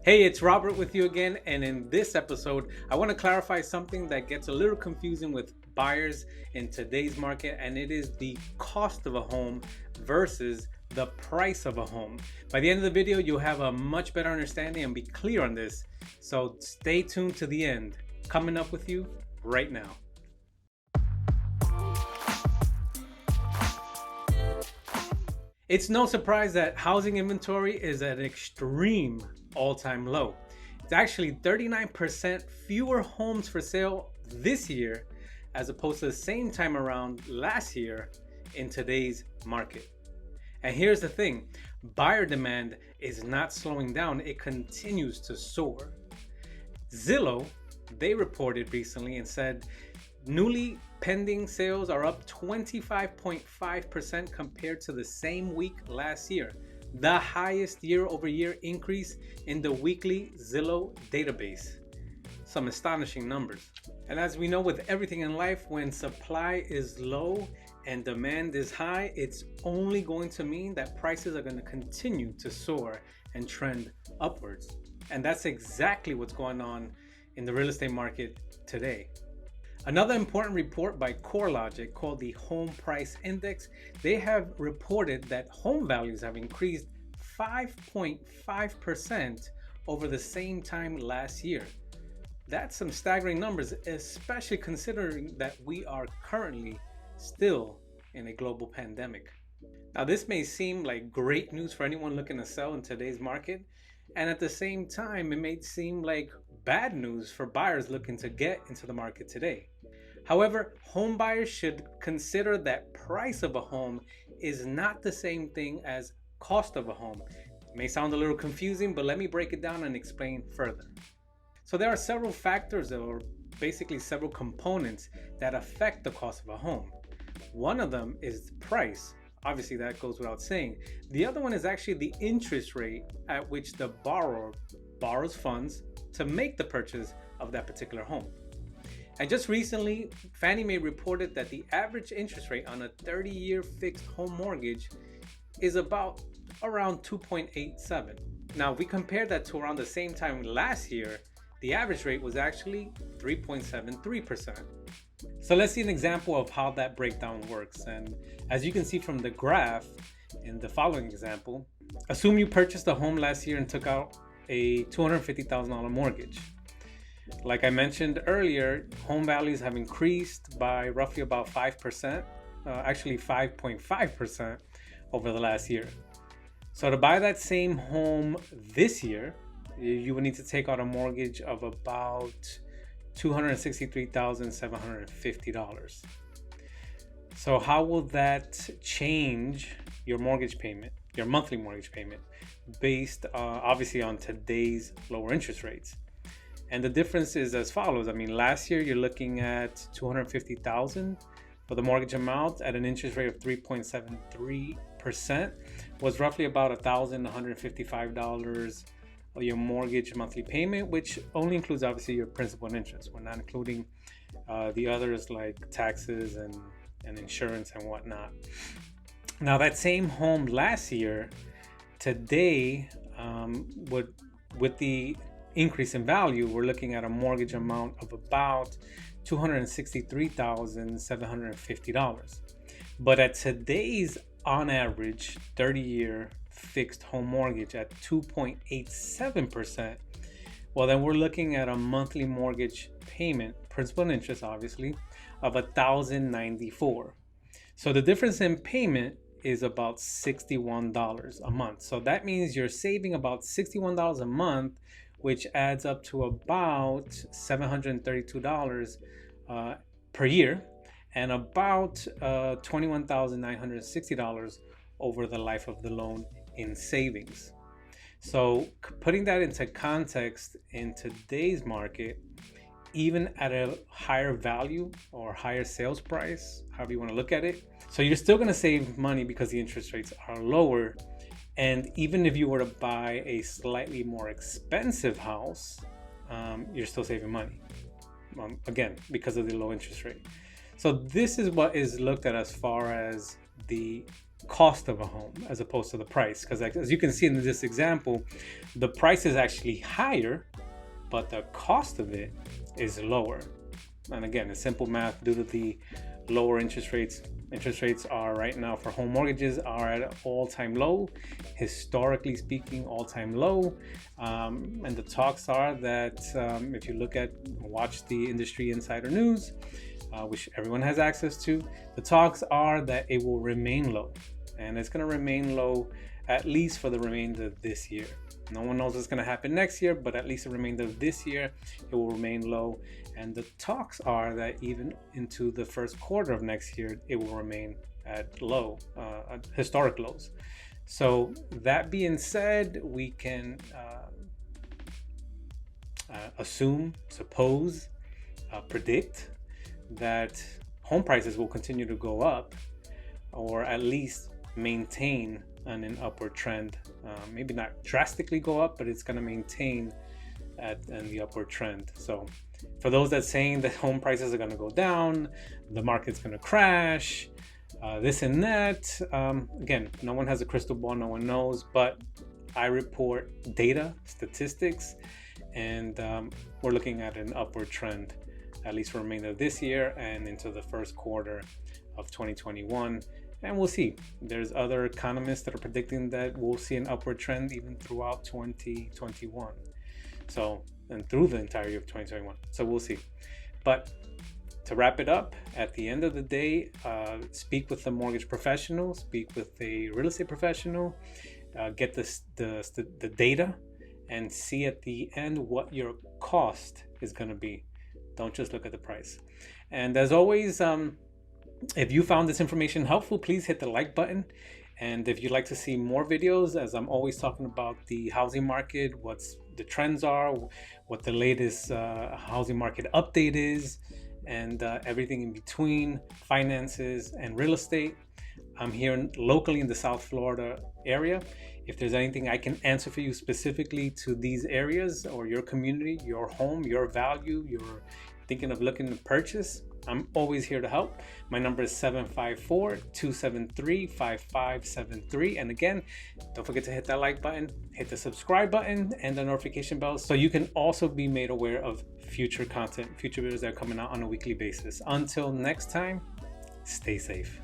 Hey, it's Robert with you again, and in this episode, I want to clarify something that gets a little confusing with buyers in today's market, and it is the cost of a home versus the price of a home. By the end of the video, you'll have a much better understanding and be clear on this, so stay tuned to the end. Coming up with you right now. It's no surprise that housing inventory is at an extreme all-time low. It's actually 39% fewer homes for sale this year as opposed to the same time around last year in today's market. And here's the thing, buyer demand is not slowing down, it continues to soar. Zillow, they reported recently and said newly pending sales are up 25.5% compared to the same week last year, the highest year-over-year increase in the weekly Zillow database. Some astonishing numbers. And as we know with everything in life, when supply is low and demand is high, it's only going to mean that prices are going to continue to soar and trend upwards. And that's exactly what's going on in the real estate market today. Another important report by CoreLogic called the Home Price Index, they have reported that home values have increased 5.5% over the same time last year. That's some staggering numbers, especially considering that we are currently still in a global pandemic. Now, this may seem like great news for anyone looking to sell in today's market, and at the same time, it may seem like bad news for buyers looking to get into the market today. However, home buyers should consider that price of a home is not the same thing as cost of a home. It may sound a little confusing, but let me break it down and explain further. So there are several factors, or basically several components that affect the cost of a home. One of them is price. Obviously, that goes without saying. The other one is actually the interest rate at which the borrower borrows funds to make the purchase of that particular home. And just recently, Fannie Mae reported that the average interest rate on a 30-year fixed home mortgage is around 2.87. Now, if we compare that to around the same time last year, the average rate was actually 3.73%. So let's see an example of how that breakdown works. And as you can see from the graph in the following example, assume you purchased a home last year and took out a $250,000 mortgage. Like I mentioned earlier, home values have increased by roughly about 5%, actually 5.5% over the last year. So to buy that same home this year, you would need to take out a mortgage of about $263,750. So how will that change your mortgage payment, your monthly mortgage payment, based obviously on today's lower interest rates? And the difference is as follows. I mean, last year you're looking at $250,000 for the mortgage amount at an interest rate of 3.73%, was roughly about $1,155 of your mortgage monthly payment, which only includes obviously your principal and interest. We're not including the others like taxes and insurance and whatnot. Now, that same home last year, today, with the increase in value, we're looking at a mortgage amount of about $263,750. But at today's on average 30-year fixed home mortgage at 2.87%, well, then we're looking at a monthly mortgage payment, principal and interest obviously, of $1,094. So the difference in payment is about $61 a month. So that means you're saving about $61 a month, which adds up to about $732 per year, and about $21,960 over the life of the loan in savings. So putting that into context, in today's market, even at a higher value or higher sales price, however you want to look at it, so you're still going to save money because the interest rates are lower. And even if you were to buy a slightly more expensive house, you're still saving money, again, because of the low interest rate. So this is what is looked at as far as the cost of a home as opposed to the price. Because as you can see in this example, the price is actually higher, but the cost of it is lower. And again, it's simple math due to the lower interest rates. Interest rates are right now for home mortgages are at an all-time low, historically speaking, all-time low. And the talks are that if you watch the industry insider news, which everyone has access to, the talks are that it will remain low, and it's going to remain low at least for the remainder of this year. No one knows what's going to happen next year, but at least the remainder of this year, it will remain low. And the talks are that even into the first quarter of next year, it will remain at historic lows. So that being said, we can suppose, predict that home prices will continue to go up, or at least maintain on an upward trend. Maybe not drastically go up, but it's going to maintain in the upward trend. So for those that saying that home prices are going to go down, the market's going to crash, this and that, again, no one has a crystal ball, no one knows, but I report data, statistics, and we're looking at an upward trend, at least for the remainder of this year and into the first quarter of 2021. And we'll see. There's other economists that are predicting that we'll see an upward trend even throughout 2021. And through the entire year of 2021. So we'll see. But to wrap it up, at the end of the day, speak with a mortgage professional, speak with a real estate professional, get the data, and see at the end what your cost is going to be. Don't just look at the price. And as always, if you found this information helpful, please hit the like button. And if you'd like to see more videos, as I'm always talking about the housing market, what's the trends are, what the latest housing market update is, and everything in between, finances and real estate. I'm here locally in the South Florida area. If there's anything I can answer for you specifically to these areas or your community, your home, your value, you're thinking of looking to purchase, I'm always here to help. My number is 754-273-5573. And again, don't forget to hit that like button, hit the subscribe button and the notification bell so you can also be made aware of future content, future videos that are coming out on a weekly basis. Until next time, stay safe.